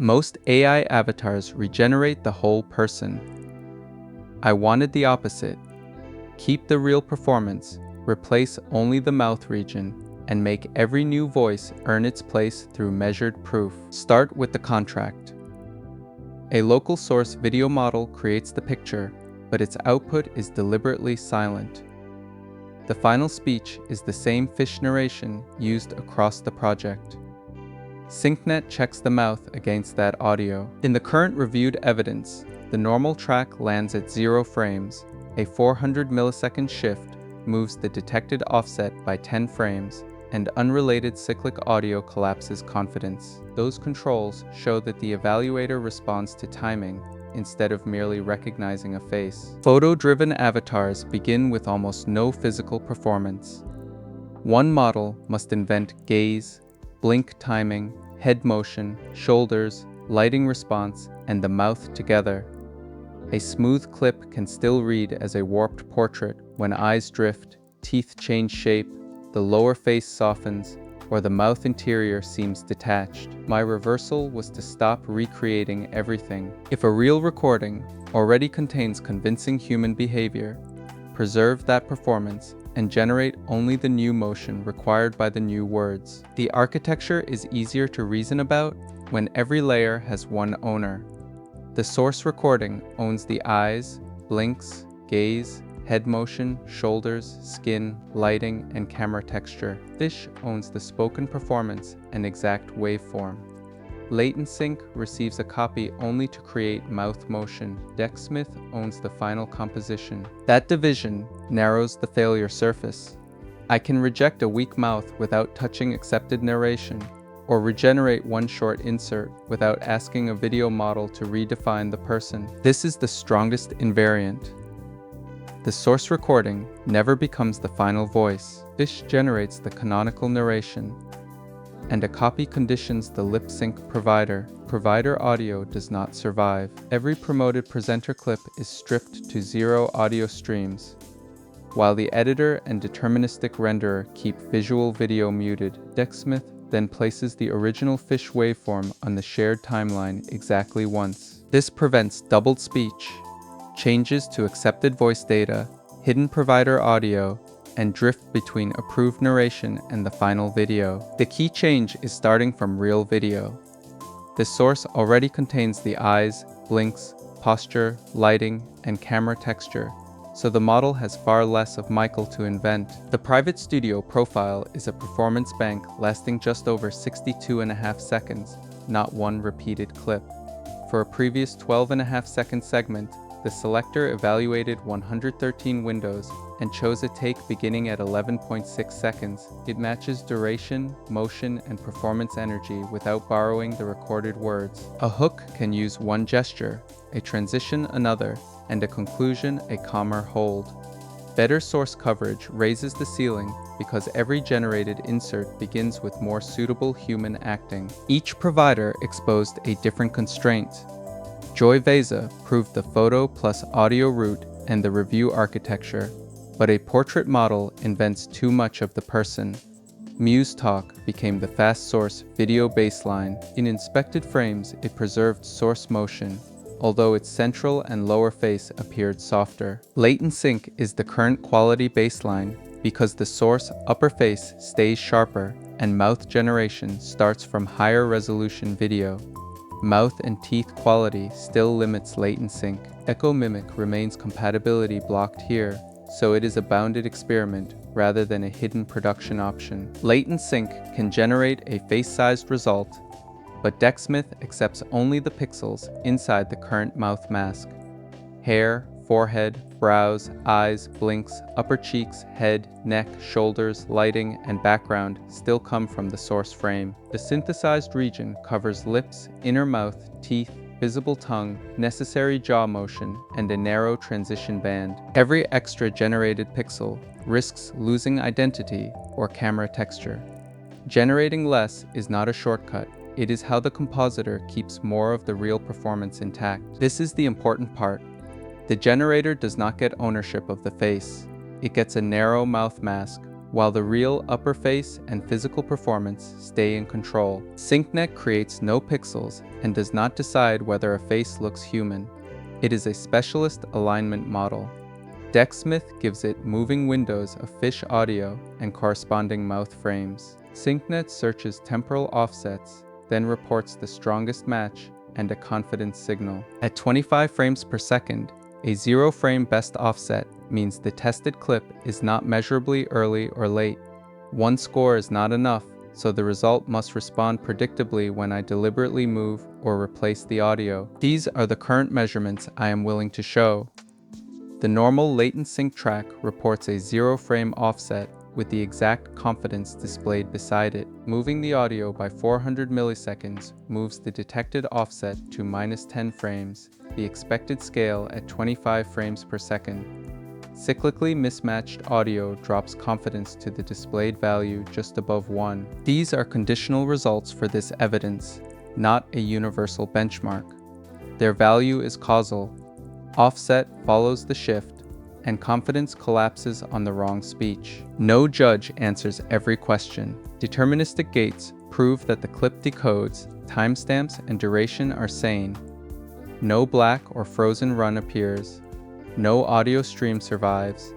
Most AI avatars regenerate the whole person. I wanted the opposite. Keep the real performance, replace only the mouth region, and make every new voice earn its place through measured proof. Start with the contract. A local source video model creates the picture, but its output is deliberately silent. The final speech is the same fish narration used across the project. SyncNet checks the mouth against that audio. In the current reviewed evidence, the normal track lands at 0 frames. A 400 millisecond shift moves the detected offset by 10 frames, and unrelated cyclic audio collapses confidence. Those controls show that the evaluator responds to timing instead of merely recognizing a face. Photo-driven avatars begin with almost no physical performance. One model must invent gaze, blink timing, head motion, shoulders, lighting response, and the mouth together. A smooth clip can still read as a warped portrait when eyes drift, teeth change shape, the lower face softens, or the mouth interior seems detached. My reversal was to stop recreating everything. If a real recording already contains convincing human behavior, preserve that performance and generate only the new motion required by the new words. The architecture is easier to reason about when every layer has one owner. The source recording owns the eyes, blinks, gaze, head motion, shoulders, skin, lighting, and camera texture. Fish owns the spoken performance and exact waveform. Latent Sync receives a copy only to create mouth motion. Decksmith owns the final composition. That division narrows the failure surface. I can reject a weak mouth without touching accepted narration, or regenerate one short insert without asking a video model to redefine the person. This is the strongest invariant. The source recording never becomes the final voice. Fish generates the canonical narration, and a copy conditions the lip sync provider. Provider audio does not survive. Every promoted presenter clip is stripped to 0 audio streams, while the editor and deterministic renderer keep visual video muted. Decksmith then places the original fish waveform on the shared timeline exactly once. This prevents doubled speech, changes to accepted voice data, hidden provider audio, and drift between approved narration and the final video. The key change is starting from real video. The source already contains the eyes, blinks, posture, lighting, and camera texture, so the model has far less of Michael to invent. The private studio profile is a performance bank lasting just over 62.5 seconds, not one repeated clip. For a previous 12.5 second segment, the selector evaluated 113 windows and chose a take beginning at 11.6 seconds. It matches duration, motion, and performance energy without borrowing the recorded words. A hook can use one gesture, a transition another, and a conclusion a calmer hold. Better source coverage raises the ceiling because every generated insert begins with more suitable human acting. Each provider exposed a different constraint. Joy Veza proved the photo plus audio route and the review architecture, but a portrait model invents too much of the person. Muse Talk became the fast source video baseline. In inspected frames, it preserved source motion, although its central and lower face appeared softer. Latent Sync is the current quality baseline because the source upper face stays sharper and mouth generation starts from higher resolution video. Mouth and teeth quality still limits Latent Sync. Echo Mimic remains compatibility blocked here, so it is a bounded experiment rather than a hidden production option. Latent Sync can generate a face-sized result, but Decksmith accepts only the pixels inside the current mouth mask. Hair, forehead, brows, eyes, blinks, upper cheeks, head, neck, shoulders, lighting, and background still come from the source frame. The synthesized region covers lips, inner mouth, teeth, visible tongue, necessary jaw motion, and a narrow transition band. Every extra generated pixel risks losing identity or camera texture. Generating less is not a shortcut. It is how the compositor keeps more of the real performance intact. This is the important part. The generator does not get ownership of the face. It gets a narrow mouth mask, while the real upper face and physical performance stay in control. SyncNet creates no pixels and does not decide whether a face looks human. It is a specialist alignment model. Dexsmith gives it moving windows of fish audio and corresponding mouth frames. SyncNet searches temporal offsets, then reports the strongest match and a confidence signal. At 25 frames per second, a 0-frame best offset means the tested clip is not measurably early or late. One score is not enough, so the result must respond predictably when I deliberately move or replace the audio. These are the current measurements I am willing to show. The normal latent sync track reports a 0-frame offset with the exact confidence displayed beside it. Moving the audio by 400 milliseconds moves the detected offset to -10 frames, the expected scale at 25 frames per second. Cyclically mismatched audio drops confidence to the displayed value just above 1. These are conditional results for this evidence, not a universal benchmark. Their value is causal. Offset follows the shift, and confidence collapses on the wrong speech. No judge answers every question. Deterministic gates prove that the clip decodes, timestamps, and duration are sane. No black or frozen run appears. No audio stream survives.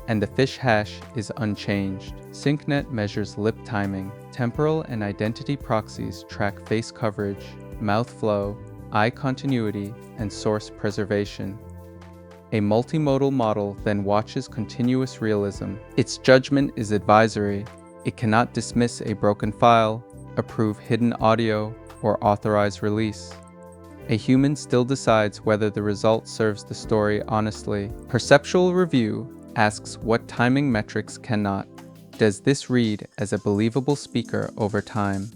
And the fish hash is unchanged. SyncNet measures lip timing. Temporal and identity proxies track face coverage, mouth flow, eye continuity, and source preservation. A multimodal model then watches continuous realism. Its judgment is advisory. It cannot dismiss a broken file, approve hidden audio, or authorize release. A human still decides whether the result serves the story honestly. Perceptual review asks what timing metrics cannot. Does this read as a believable speaker over time?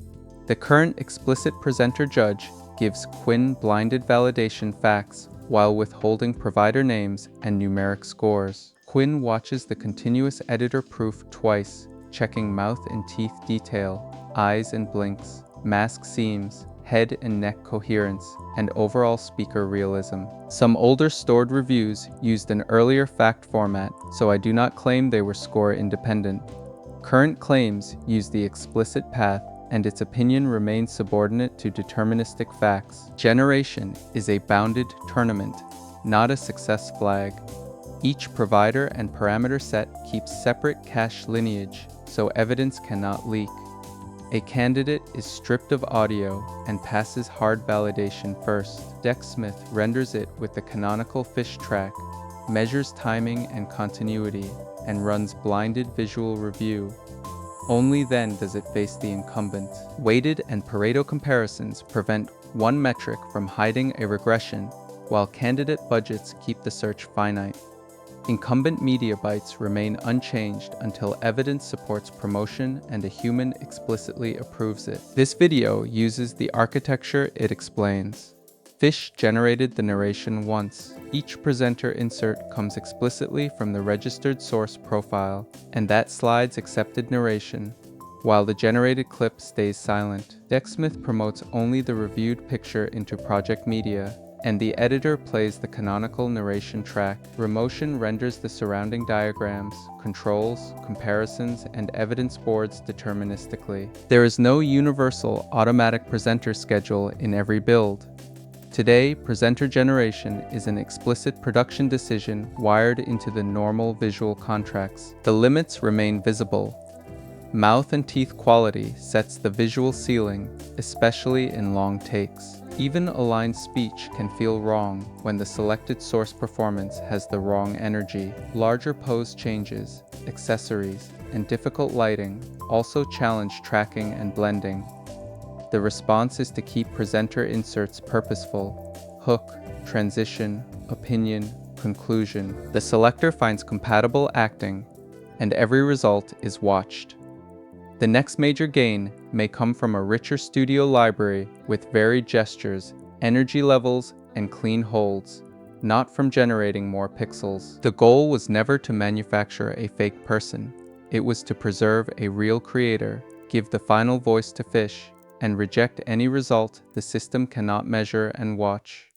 The current explicit presenter judge gives Quinn blinded validation facts while withholding provider names and numeric scores. Quinn watches the continuous editor proof twice, checking mouth and teeth detail, eyes and blinks, mask seams, head and neck coherence, and overall speaker realism. Some older stored reviews used an earlier fact format, so I do not claim they were score independent. Current claims use the explicit path, and its opinion remains subordinate to deterministic facts. Generation is a bounded tournament, not a success flag. Each provider and parameter set keeps separate cache lineage, so evidence cannot leak. A candidate is stripped of audio and passes hard validation first. Dexsmith renders it with the canonical fish track, measures timing and continuity, and runs blinded visual review. Only then does it face the incumbent. Weighted and Pareto comparisons prevent one metric from hiding a regression, while candidate budgets keep the search finite. Incumbent media bytes remain unchanged until evidence supports promotion and a human explicitly approves it. This video uses the architecture it explains. Fish generated the narration once. Each presenter insert comes explicitly from the registered source profile, and that slide's accepted narration, while the generated clip stays silent. Dexsmith promotes only the reviewed picture into project media, and the editor plays the canonical narration track. Remotion renders the surrounding diagrams, controls, comparisons, and evidence boards deterministically. There is no universal automatic presenter schedule in every build. Today, presenter generation is an explicit production decision wired into the normal visual contracts. The limits remain visible. Mouth and teeth quality sets the visual ceiling, especially in long takes. Even aligned speech can feel wrong when the selected source performance has the wrong energy. Larger pose changes, accessories, and difficult lighting also challenge tracking and blending. The response is to keep presenter inserts purposeful: hook, transition, opinion, conclusion. The selector finds compatible acting, and every result is watched. The next major gain may come from a richer studio library with varied gestures, energy levels, and clean holds, not from generating more pixels. The goal was never to manufacture a fake person. It was to preserve a real creator, give the final voice to fish, and reject any result the system cannot measure and watch.